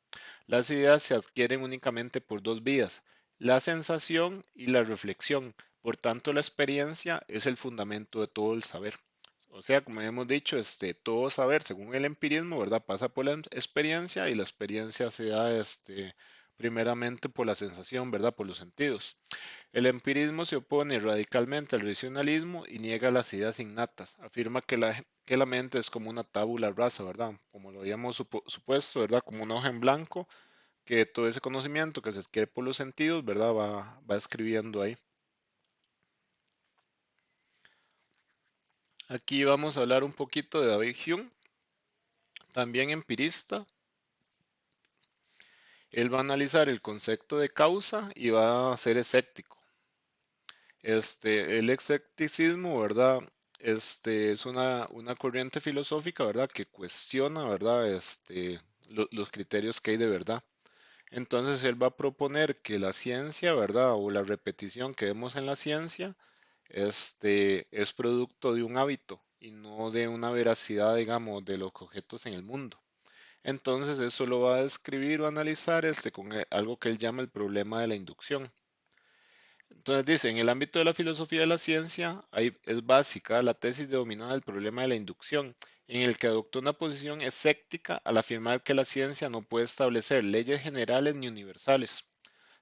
Las ideas se adquieren únicamente por dos vías, la sensación y la reflexión. Por tanto, la experiencia es el fundamento de todo el saber. O sea, como hemos dicho, todo saber, según el empirismo, ¿verdad? Pasa por la experiencia y la experiencia se da, primeramente por la sensación, ¿verdad? Por los sentidos. El empirismo se opone radicalmente al racionalismo y niega las ideas innatas. Afirma que la mente es como una tabula rasa, ¿verdad? Como lo habíamos supuesto, ¿verdad? Como una hoja en blanco, que todo ese conocimiento que se adquiere por los sentidos, ¿verdad? Va escribiendo ahí. Aquí vamos a hablar un poquito de David Hume, también empirista. Él va a analizar el concepto de causa y va a ser escéptico. El escepticismo, ¿verdad? Es una corriente filosófica, ¿verdad? Que cuestiona, ¿verdad? Los criterios que hay de verdad. Entonces él va a proponer que la ciencia, ¿verdad? O la repetición que vemos en la ciencia, es producto de un hábito y no de una veracidad, digamos, de los objetos en el mundo. Entonces eso lo va a describir o analizar, con algo que él llama el problema de la inducción. Entonces dice, en el ámbito de la filosofía de la ciencia es básica la tesis denominada el problema de la inducción, en el que adoptó una posición escéptica al afirmar que la ciencia no puede establecer leyes generales ni universales,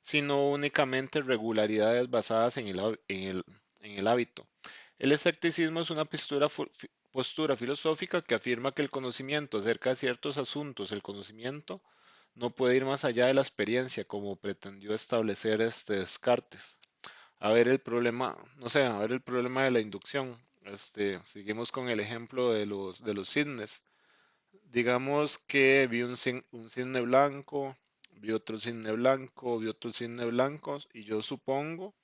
sino únicamente regularidades basadas en el hábito. El escepticismo es una postura filosófica que afirma que el conocimiento acerca de ciertos asuntos, el conocimiento, no puede ir más allá de la experiencia, como pretendió establecer Descartes. A ver el problema, no sé, a ver el problema de la inducción. Seguimos con el ejemplo de los cisnes. Digamos que vi un cisne blanco, vi otro cisne blanco, vi otro cisne blanco, y yo supongo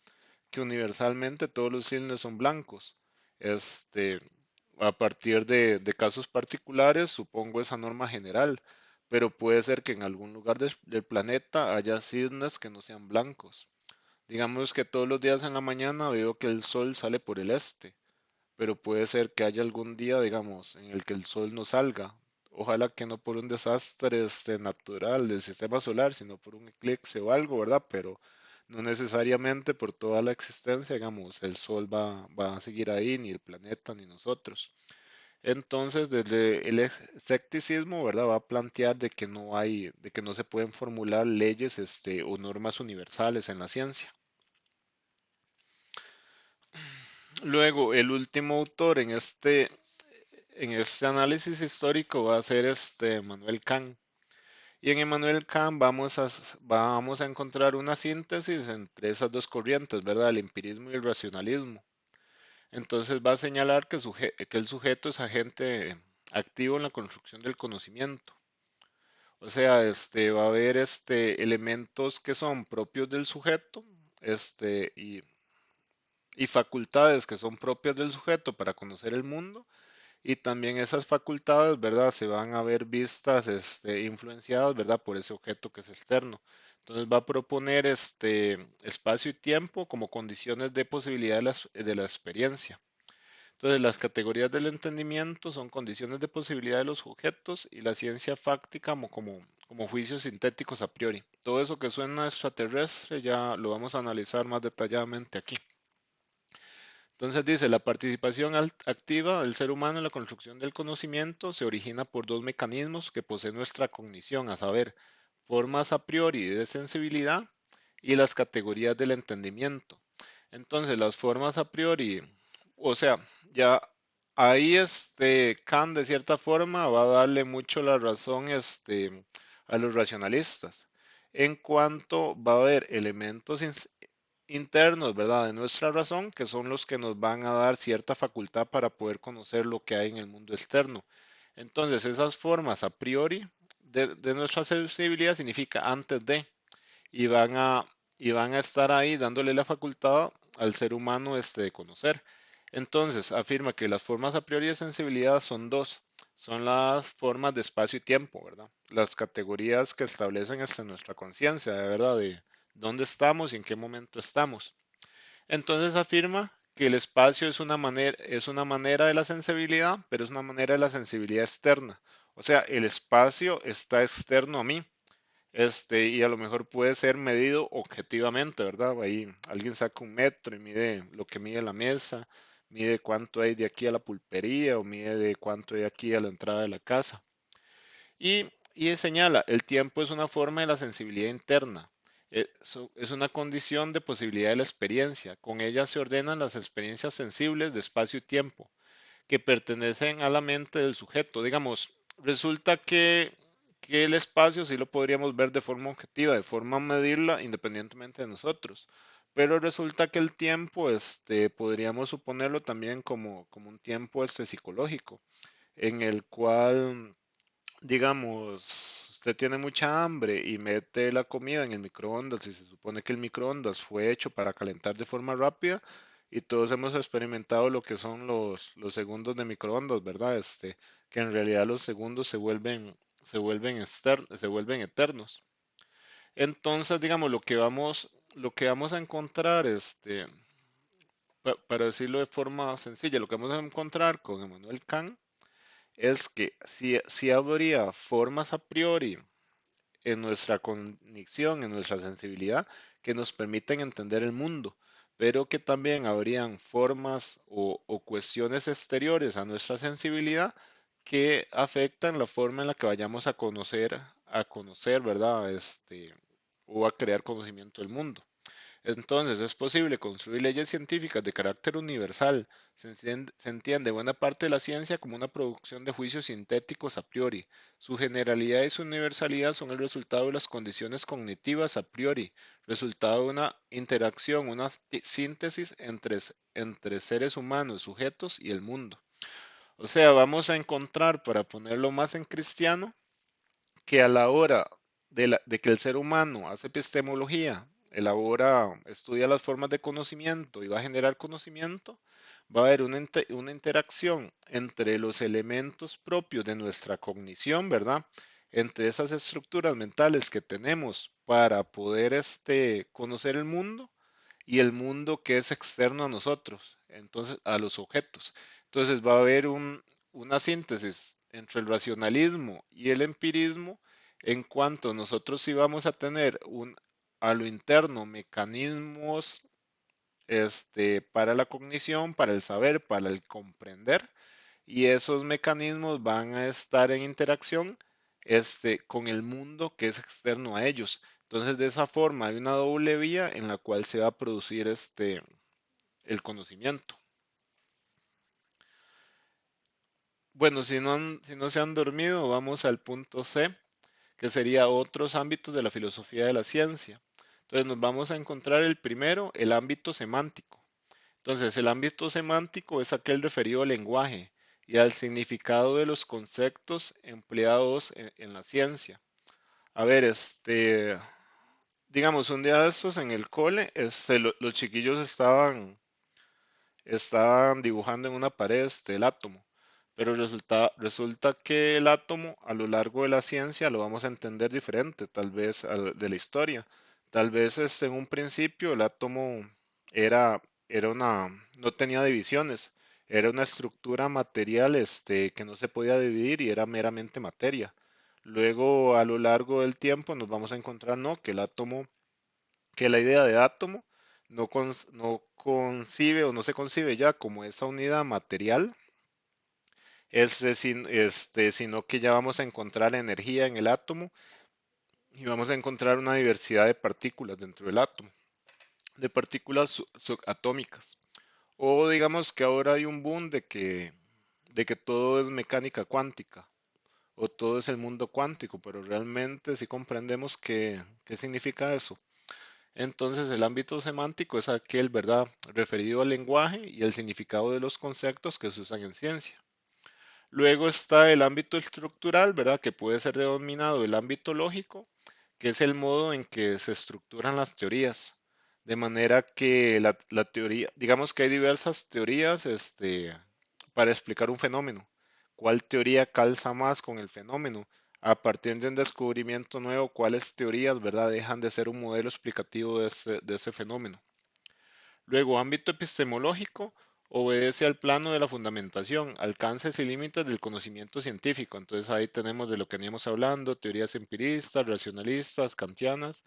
que universalmente todos los cisnes son blancos. Este, a partir de casos particulares, supongo esa norma general, pero puede ser que en algún lugar del planeta haya cisnes que no sean blancos. Digamos que todos los días en la mañana veo que el sol sale por el este, pero puede ser que haya algún día, digamos, en el que el sol no salga. Ojalá que no por un desastre natural del sistema solar, sino por un eclipse o algo, ¿verdad? Pero no necesariamente por toda la existencia, digamos, el sol va a seguir ahí, ni el planeta, ni nosotros. Entonces, desde el escepticismo, ¿verdad? Va a plantear de que no se pueden formular leyes, o normas universales en la ciencia. Luego, el último autor en este análisis histórico va a ser Manuel Kant. Y en Immanuel Kant vamos a encontrar una síntesis entre esas dos corrientes, ¿verdad? El empirismo y el racionalismo. Entonces va a señalar que el sujeto es agente activo en la construcción del conocimiento. O sea, va a haber elementos que son propios del sujeto, este, y, y facultades que son propias del sujeto para conocer el mundo. Y también esas facultades, ¿verdad? Se van a ver vistas, influenciadas, ¿verdad? Por ese objeto que es externo. Entonces va a proponer espacio y tiempo como condiciones de posibilidad de la experiencia. Entonces, las categorías del entendimiento son condiciones de posibilidad de los objetos y la ciencia fáctica como juicios sintéticos a priori. Todo eso que suena extraterrestre ya lo vamos a analizar más detalladamente aquí. Entonces dice, la participación activa del ser humano en la construcción del conocimiento se origina por dos mecanismos que posee nuestra cognición, a saber, formas a priori de sensibilidad y las categorías del entendimiento. Entonces, las formas a priori, o sea, ya ahí Kant de cierta forma va a darle mucho la razón a los racionalistas. En cuanto va a haber elementos internos, ¿verdad? De nuestra razón, que son los que nos van a dar cierta facultad para poder conocer lo que hay en el mundo externo. Entonces, esas formas a priori de nuestra sensibilidad significa antes de, y van a, y van a estar ahí dándole la facultad al ser humano de conocer. Entonces, afirma que las formas a priori de sensibilidad son dos. Son las formas de espacio y tiempo, ¿verdad? Las categorías que establecen nuestra conciencia, ¿verdad? De dónde estamos y en qué momento estamos. Entonces afirma que el espacio es una manera de la sensibilidad, pero es una manera de la sensibilidad externa. O sea, el espacio está externo a mí, y a lo mejor puede ser medido objetivamente, ¿verdad? Ahí alguien saca un metro y mide lo que mide la mesa, mide cuánto hay de aquí a la pulpería o mide de cuánto hay aquí a la entrada de la casa. Y señala, el tiempo es una forma de la sensibilidad interna. Es una condición de posibilidad de la experiencia. Con ella se ordenan las experiencias sensibles de espacio y tiempo que pertenecen a la mente del sujeto. Digamos, resulta que el espacio sí lo podríamos ver de forma objetiva, de forma medirla independientemente de nosotros. Pero resulta que el tiempo, podríamos suponerlo también como un tiempo psicológico, en el cual digamos, usted tiene mucha hambre y mete la comida en el microondas y se supone que el microondas fue hecho para calentar de forma rápida y todos hemos experimentado lo que son los segundos de microondas, ¿verdad? Que en realidad los segundos se vuelven eternos. Entonces, digamos, lo que vamos a encontrar, para decirlo de forma sencilla, lo que vamos a encontrar con Emmanuel Kant es que si habría formas a priori en nuestra cognición, en nuestra sensibilidad, que nos permiten entender el mundo, pero que también habrían formas o cuestiones exteriores a nuestra sensibilidad que afectan la forma en la que vayamos a conocer, ¿verdad? O a crear conocimiento del mundo. Entonces, es posible construir leyes científicas de carácter universal. Se entiende buena parte de la ciencia como una producción de juicios sintéticos a priori. Su generalidad y su universalidad son el resultado de las condiciones cognitivas a priori, resultado de una interacción, una síntesis entre seres humanos, sujetos y el mundo. O sea, vamos a encontrar, para ponerlo más en cristiano, que a la hora de que el ser humano hace epistemología, elabora, estudia las formas de conocimiento y va a generar conocimiento, va a haber una interacción entre los elementos propios de nuestra cognición, ¿verdad? Entre esas estructuras mentales que tenemos para poder conocer el mundo y el mundo que es externo a nosotros, entonces a los objetos. Entonces va a haber una síntesis entre el racionalismo y el empirismo en cuanto nosotros sí vamos a tener a lo interno mecanismos para la cognición, para el saber, para el comprender, y esos mecanismos van a estar en interacción con el mundo que es externo a ellos. Entonces, de esa forma hay una doble vía en la cual se va a producir el conocimiento. Bueno, si no se han dormido, vamos al punto C, que sería otros ámbitos de la filosofía de la ciencia. Entonces, nos vamos a encontrar el primero, el ámbito semántico. Entonces, el ámbito semántico es aquel referido al lenguaje y al significado de los conceptos empleados en la ciencia. A ver, digamos, un día de estos en el cole, los chiquillos estaban dibujando en una pared el átomo, pero resulta que el átomo a lo largo de la ciencia lo vamos a entender diferente, tal vez de la historia. Tal vez en un principio el átomo era, era una, no tenía divisiones, era una estructura material que no se podía dividir y era meramente materia. Luego, a lo largo del tiempo, nos vamos a encontrar, ¿no? Que el átomo, que la idea de átomo no concibe o no se concibe ya como esa unidad material, sino que ya vamos a encontrar energía en el átomo y vamos a encontrar una diversidad de partículas dentro del átomo, de partículas subatómicas. O digamos que ahora hay un boom de que todo es mecánica cuántica o todo es el mundo cuántico, pero realmente si comprendemos qué significa eso. Entonces el ámbito semántico es aquel, ¿verdad?, referido al lenguaje y el significado de los conceptos que se usan en ciencia. Luego está el ámbito estructural, ¿verdad? Que puede ser denominado el ámbito lógico, que es el modo en que se estructuran las teorías. De manera que la teoría, digamos que hay diversas teorías, para explicar un fenómeno. ¿Cuál teoría calza más con el fenómeno? A partir de un descubrimiento nuevo, ¿cuáles teorías, verdad, dejan de ser un modelo explicativo de ese fenómeno? Luego, ámbito epistemológico obedece al plano de la fundamentación, alcances y límites del conocimiento científico. Entonces ahí tenemos de lo que veníamos hablando, teorías empiristas, racionalistas, kantianas,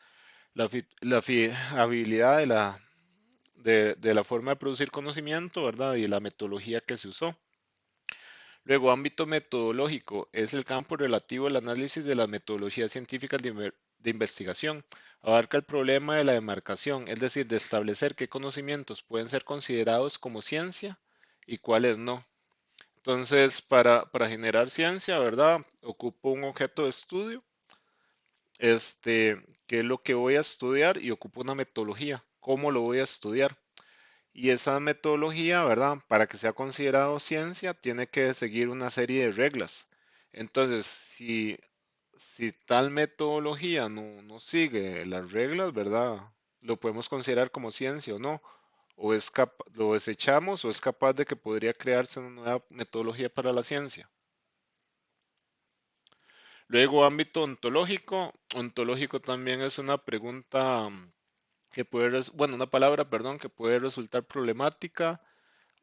la fiabilidad de la forma de producir conocimiento, ¿verdad? Y la metodología que se usó. Luego, ámbito metodológico es el campo relativo al análisis de las metodologías científicas de investigación. Abarca el problema de la demarcación, es decir, de establecer qué conocimientos pueden ser considerados como ciencia y cuáles no. Entonces, para generar ciencia, ¿verdad? Ocupo un objeto de estudio, que es lo que voy a estudiar y ocupo una metodología, cómo lo voy a estudiar. Y esa metodología, ¿verdad? Para que sea considerado ciencia, tiene que seguir una serie de reglas. Entonces, si tal metodología no sigue las reglas, ¿verdad? Lo podemos considerar como ciencia o no. Lo desechamos o es capaz de que podría crearse una nueva metodología para la ciencia. Luego, ámbito ontológico. Ontológico también es una pregunta que bueno, una palabra, perdón, que puede resultar problemática.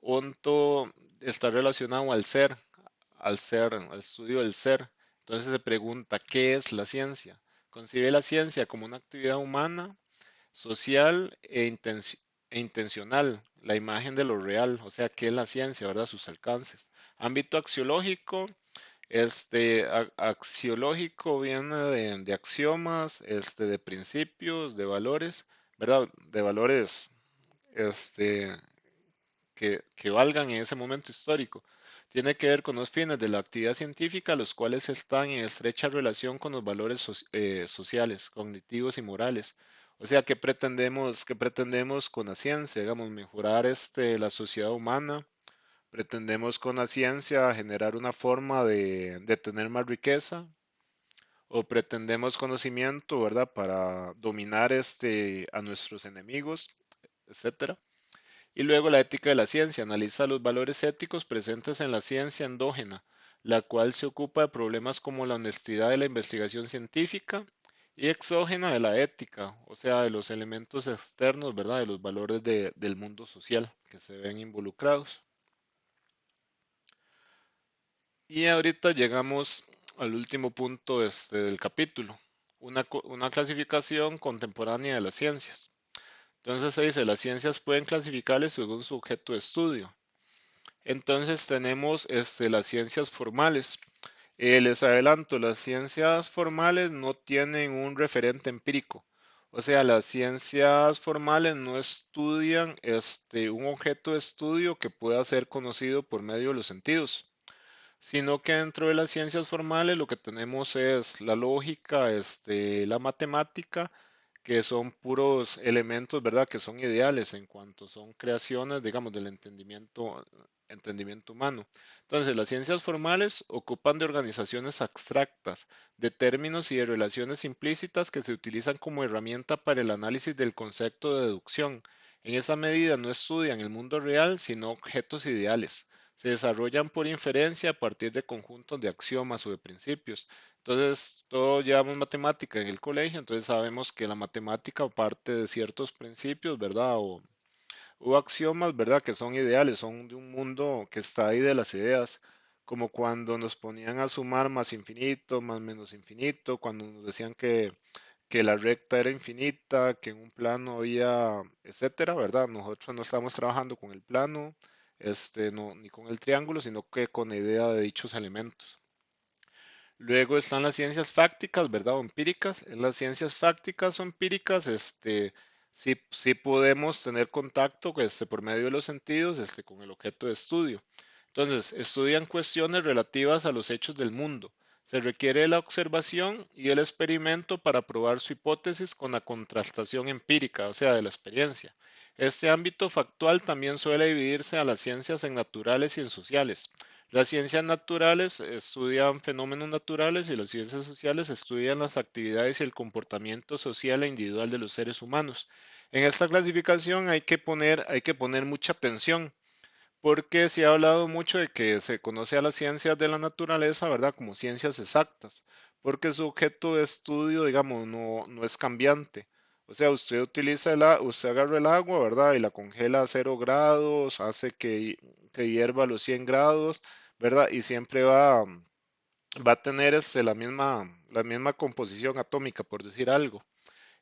Onto está relacionado al estudio del ser. Entonces se pregunta, ¿qué es la ciencia? Concibe la ciencia como una actividad humana, social e intencional, la imagen de lo real, o sea, ¿qué es la ciencia, verdad? Sus alcances. Ámbito axiológico, axiológico viene de axiomas, de principios, de valores, ¿verdad? De valores, este, que valgan en ese momento histórico. Tiene que ver con los fines de la actividad científica, los cuales están en estrecha relación con los valores sociales, cognitivos y morales. O sea, ¿qué pretendemos con la ciencia? Digamos, mejorar la sociedad humana. Pretendemos con la ciencia generar una forma de tener más riqueza. O pretendemos conocimiento, ¿verdad? Para dominar a nuestros enemigos, etcétera. Y luego la ética de la ciencia analiza los valores éticos presentes en la ciencia endógena, la cual se ocupa de problemas como la honestidad de la investigación científica y exógena de la ética, o sea, de los elementos externos, ¿verdad? De los valores del mundo social que se ven involucrados. Y ahorita llegamos al último punto del capítulo, una clasificación contemporánea de las ciencias. Entonces se dice, las ciencias pueden clasificarles según su objeto de estudio. Entonces tenemos las ciencias formales. Les adelanto, las ciencias formales no tienen un referente empírico. O sea, las ciencias formales no estudian un objeto de estudio que pueda ser conocido por medio de los sentidos, sino que dentro de las ciencias formales lo que tenemos es la lógica, la matemática, que son puros elementos, ¿verdad? Que son ideales en cuanto son creaciones, digamos, del entendimiento humano. Entonces, las ciencias formales ocupan de organizaciones abstractas, de términos y de relaciones implícitas que se utilizan como herramienta para el análisis del concepto de deducción. En esa medida no estudian el mundo real, sino objetos ideales. se desarrollan por inferencia a partir de conjuntos de axiomas o de principios. Entonces, todos llevamos matemática en el colegio, entonces sabemos que la matemática parte de ciertos principios, ¿verdad? O axiomas, ¿verdad? Que son ideales, son de un mundo que está ahí de las ideas, como cuando nos ponían a sumar más infinito, más menos infinito, cuando nos decían que la recta era infinita, que en un plano había, etcétera, ¿verdad? Nosotros no estamos trabajando con el plano, no, ni con el triángulo, sino que con la idea de dichos elementos. Luego están las ciencias fácticas, ¿verdad? O empíricas. En las ciencias fácticas o empíricas, sí podemos tener contacto, por medio de los sentidos, con el objeto de estudio. Entonces, estudian cuestiones relativas a los hechos del mundo. Se requiere la observación y el experimento para probar su hipótesis con la contrastación empírica, o sea, de la experiencia. Este ámbito factual también suele dividirse a las ciencias en naturales y en sociales. Las ciencias naturales estudian fenómenos naturales y las ciencias sociales estudian las actividades y el comportamiento social e individual de los seres humanos. En esta clasificación hay que poner mucha atención porque se ha hablado mucho de que se conoce a las ciencias de la naturaleza, ¿verdad? Como ciencias exactas, porque su objeto de estudio, digamos, no es cambiante. O sea, usted agarra el agua, ¿verdad? Y la congela a 0 grados, hace que hierva a los 100 grados, ¿verdad? Y siempre va a tener la misma composición atómica, por decir algo.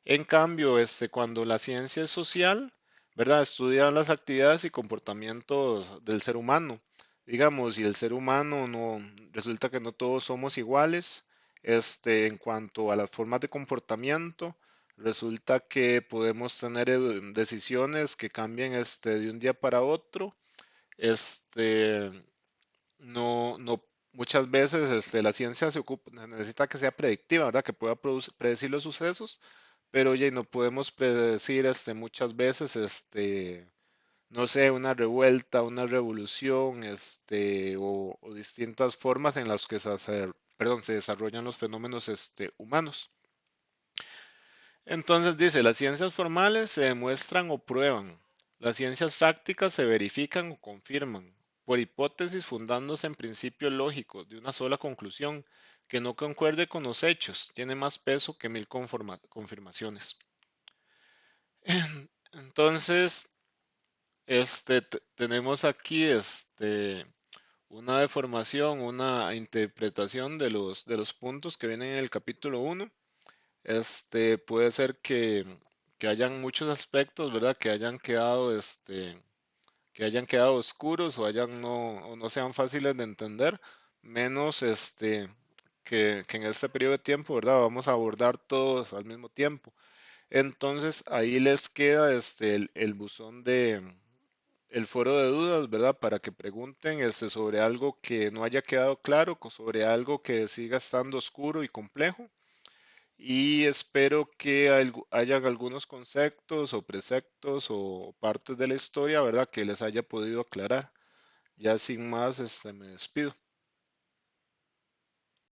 En cambio, cuando la ciencia es social, ¿verdad? Estudia las actividades y comportamientos del ser humano. Digamos, y el ser humano no, resulta que no todos somos iguales, en cuanto a las formas de comportamiento, resulta que podemos tener decisiones que cambien, de un día para otro. Este, no, muchas veces, la ciencia necesita que sea predictiva, ¿verdad? Que pueda predecir los sucesos, pero oye, no podemos predecir, muchas veces, no sé, una revuelta, una revolución, o distintas formas en las que se desarrollan los fenómenos, humanos. Entonces dice, las ciencias formales se demuestran o prueban. Las ciencias fácticas se verifican o confirman por hipótesis fundándose en principios lógicos de una sola conclusión que no concuerde con los hechos. Tiene más peso que 1000 confirmaciones. Entonces, tenemos aquí, una deformación, una interpretación de los puntos que vienen en el capítulo uno. Puede ser que hayan muchos aspectos, ¿verdad? Que hayan quedado oscuros o no sean fáciles de entender, menos, que en este periodo de tiempo, ¿verdad? Vamos a abordar todos al mismo tiempo. Entonces, ahí les queda, el buzón el foro de dudas, ¿verdad? Para que pregunten, sobre algo que no haya quedado claro, sobre algo que siga estando oscuro y complejo. Y espero que hayan algunos conceptos o preceptos o partes de la historia, ¿verdad? Que les haya podido aclarar. Ya sin más, me despido.